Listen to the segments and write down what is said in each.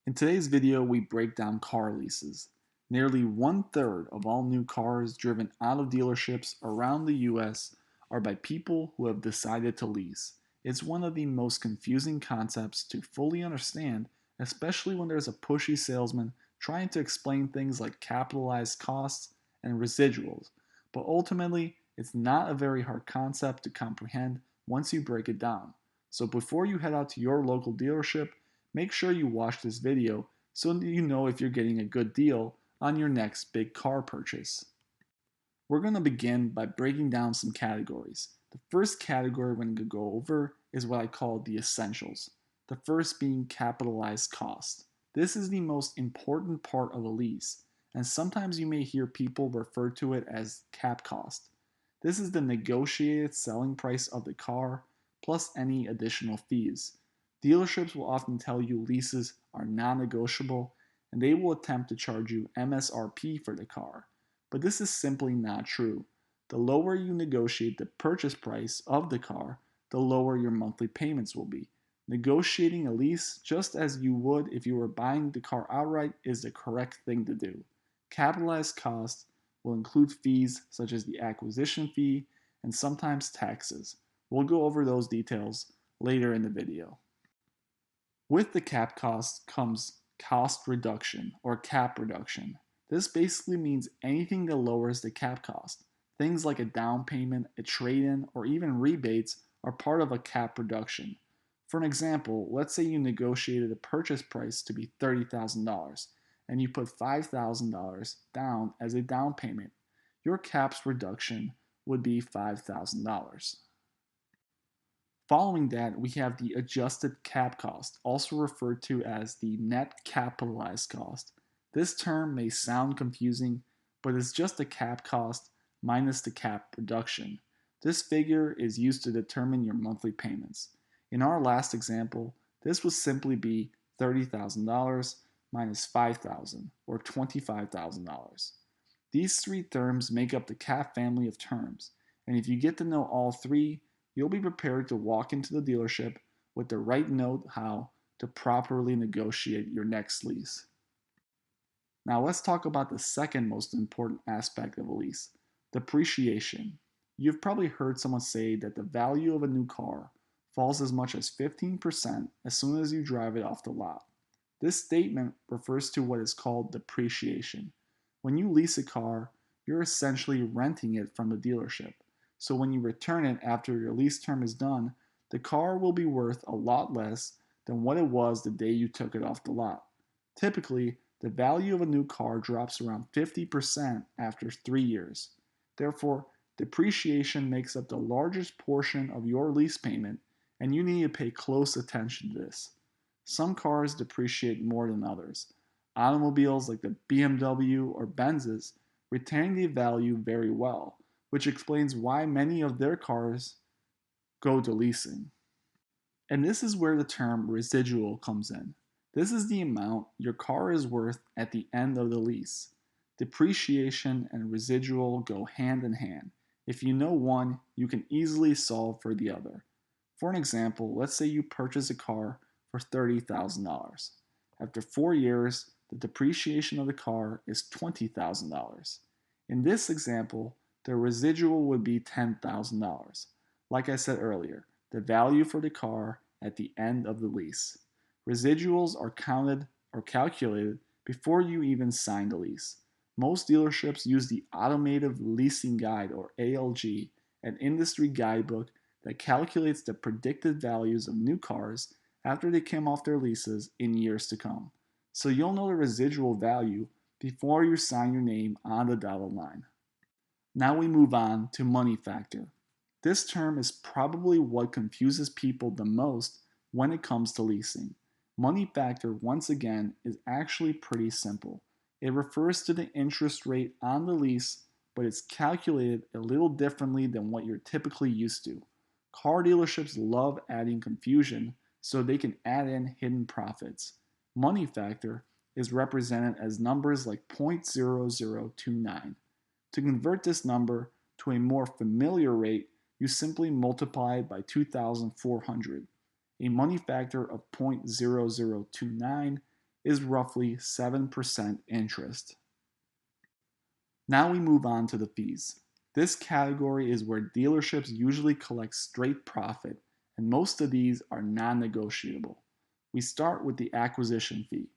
In today's video, we break down car leases. Nearly one-third of all new cars driven out of dealerships around the US are by people who have decided to lease. It's one of the most confusing concepts to fully understand, especially when there's a pushy salesman trying to explain things like capitalized costs and residuals. But ultimately, it's not a very hard concept to comprehend once you break it down. So before you head out to your local dealership, make sure you watch this video so you know if you're getting a good deal on your next big car purchase. We're going to begin by breaking down some categories. The first category we're going to go over is what I call the essentials. The first being capitalized cost. This is the most important part of a lease, and sometimes you may hear people refer to it as cap cost. This is the negotiated selling price of the car plus any additional fees. Dealerships will often tell you leases are non negotiable and they will attempt to charge you MSRP for the car. But this is simply not true. The lower you negotiate the purchase price of the car, the lower your monthly payments will be. Negotiating a lease, just as you would if you were buying the car outright, is the correct thing to do. Capitalized costs will include fees such as the acquisition fee and sometimes taxes. We'll go over those details later in the video. With the cap cost comes cost reduction or cap reduction. This basically means anything that lowers the cap cost. Things like a down payment, a trade-in, or even rebates are part of a cap reduction. For an example, let's say you negotiated a purchase price to be $30,000 and you put $5,000 down as a down payment. Your cap's reduction would be $5,000. Following that, we have the adjusted cap cost, also referred to as the net capitalized cost. This term may sound confusing, but it's just the cap cost minus the cap reduction. This figure is used to determine your monthly payments. In our last example, this would simply be $30,000 minus $5,000 or $25,000. These three terms make up the cap family of terms, and if you get to know all three, you'll be prepared to walk into the dealership with the right note how to properly negotiate your next lease. Now let's talk about the second most important aspect of a lease, depreciation. You've probably heard someone say that the value of a new car falls as much as 15% as soon as you drive it off the lot. This statement refers to what is called depreciation. When you lease a car, you're essentially renting it from the dealership. So when you return it after your lease term is done, the car will be worth a lot less than what it was the day you took it off the lot. Typically, the value of a new car drops around 50% after 3 years. Therefore, depreciation makes up the largest portion of your lease payment, and you need to pay close attention to this. Some cars depreciate more than others. Automobiles like the BMW or Benzes retain the value very well, which explains why many of their cars go to leasing. And this is where the term residual comes in. This is the amount your car is worth at the end of the lease. Depreciation and residual go hand in hand. If you know one, you can easily solve for the other. For an example, let's say you purchase a car for $30,000. After 4 years, the depreciation of the car is $20,000. In this example, the residual would be $10,000. Like I said earlier, the value for the car at the end of the lease. Residuals are counted or calculated before you even sign the lease. Most dealerships use the Automotive Leasing Guide or ALG, an industry guidebook that calculates the predicted values of new cars after they came off their leases in years to come. So you'll know the residual value before you sign your name on the dotted line. Now we move on to money factor. This term is probably what confuses people the most when it comes to leasing. Money factor, once again, is actually pretty simple. It refers to the interest rate on the lease, but it's calculated a little differently than what you're typically used to. Car dealerships love adding confusion so they can add in hidden profits. Money factor is represented as numbers like 0.0029. To convert this number to a more familiar rate, you simply multiply it by 2,400. A money factor of 0.0029 is roughly 7% interest. Now we move on to the fees. This category is where dealerships usually collect straight profit, and most of these are non negotiable. We start with the acquisition fee.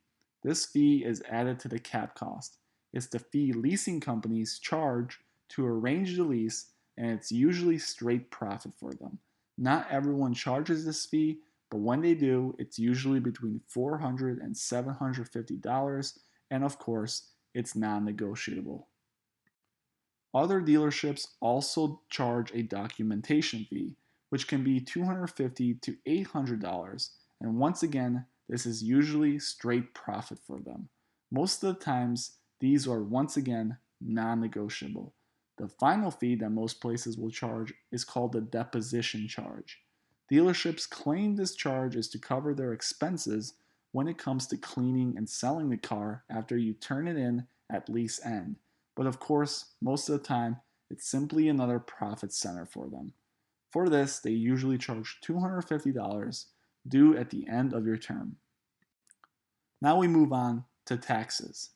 This fee is added to the cap cost. It's the fee leasing companies charge to arrange the lease, and it's usually straight profit for them. Not everyone charges this fee, but when they do, it's usually between $400 and $750, and of course, it's non negotiable. Other dealerships also charge a documentation fee, which can be $250 to $800, and once again, this is usually straight profit for them. Most of the times, these are once again non negotiable. The final fee that most places will charge is called the deposition charge. Dealerships claim this charge is to cover their expenses when it comes to cleaning and selling the car after you turn it in at lease end. But of course, most of the time, it's simply another profit center for them. For this, they usually charge $250 due at the end of your term. Now we move on to taxes.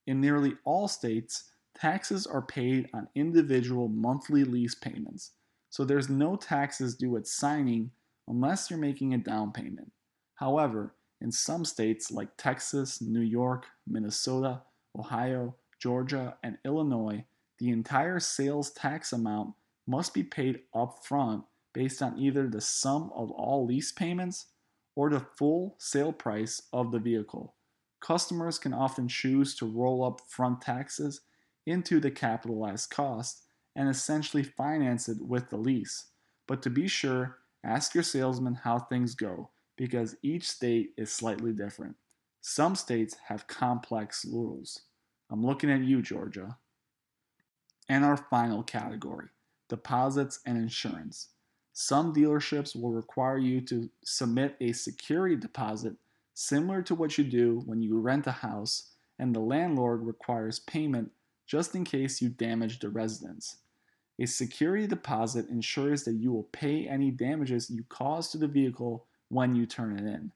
In nearly all states, taxes are paid on individual monthly lease payments, so there's no taxes due at signing unless you're making a down payment. However, in some states like Texas, New York, Minnesota, Ohio, Georgia, and Illinois, the entire sales tax amount must be paid upfront based on either the sum of all lease payments or the full sale price of the vehicle. Customers can often choose to roll up front taxes into the capitalized cost and essentially finance it with the lease. But to be sure, ask your salesman how things go because each state is slightly different. Some states have complex rules. I'm looking at you, Georgia. And our final category, deposits and insurance. Some dealerships will require you to submit a security deposit similar to what you do when you rent a house, and the landlord requires payment just in case you damage the residence. A security deposit ensures that you will pay any damages you cause to the vehicle when you turn it in.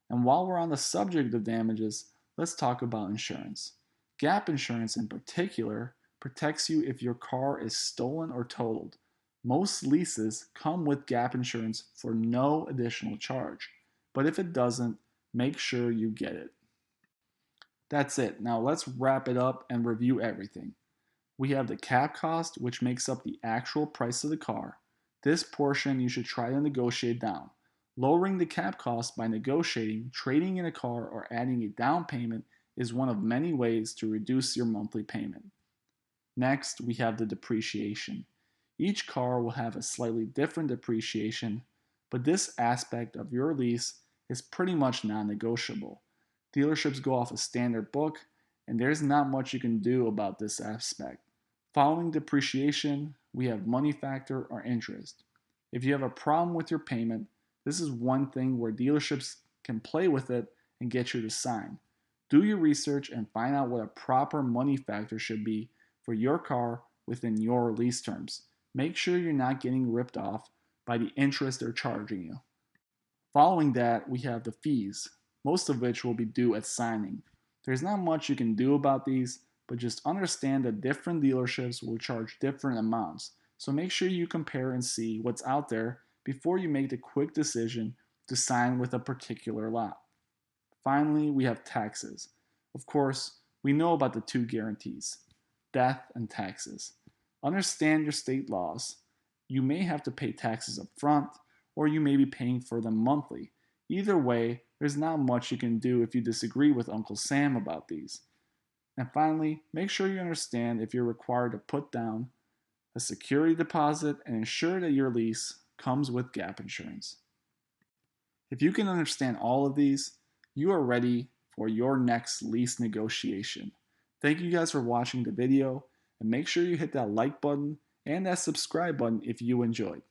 And while we're on the subject of damages, let's talk about insurance. Gap insurance in particular protects you if your car is stolen or totaled. Most leases come with gap insurance for no additional charge, but if it doesn't, make sure you get it. That's it. Now let's wrap it up and review everything. We have the cap cost, which makes up the actual price of the car. This portion you should try to negotiate down. Lowering the cap cost by negotiating, trading in a car, or adding a down payment is one of many ways to reduce your monthly payment. Next, we have the depreciation. Each car will have a slightly different depreciation, but this aspect of your lease is pretty much non-negotiable. Dealerships go off a standard book, and there's not much you can do about this aspect. Following depreciation, we have money factor or interest. If you have a problem with your payment, this is one thing where dealerships can play with it and get you to sign. Do your research and find out what a proper money factor should be for your car within your lease terms. Make sure you're not getting ripped off by the interest they're charging you. Following that, we have the fees, most of which will be due at signing. There's not much you can do about these, but just understand that different dealerships will charge different amounts. So make sure you compare and see what's out there before you make the quick decision to sign with a particular lot. Finally, we have taxes. Of course, we know about the two guarantees, death and taxes. Understand your state laws. You may have to pay taxes up front, or you may be paying for them monthly. Either way, there's not much you can do if you disagree with Uncle Sam about these. And finally, make sure you understand if you're required to put down a security deposit and ensure that your lease comes with gap insurance. If you can understand all of these, you are ready for your next lease negotiation. Thank you guys for watching the video, and make sure you hit that like button and that subscribe button if you enjoyed.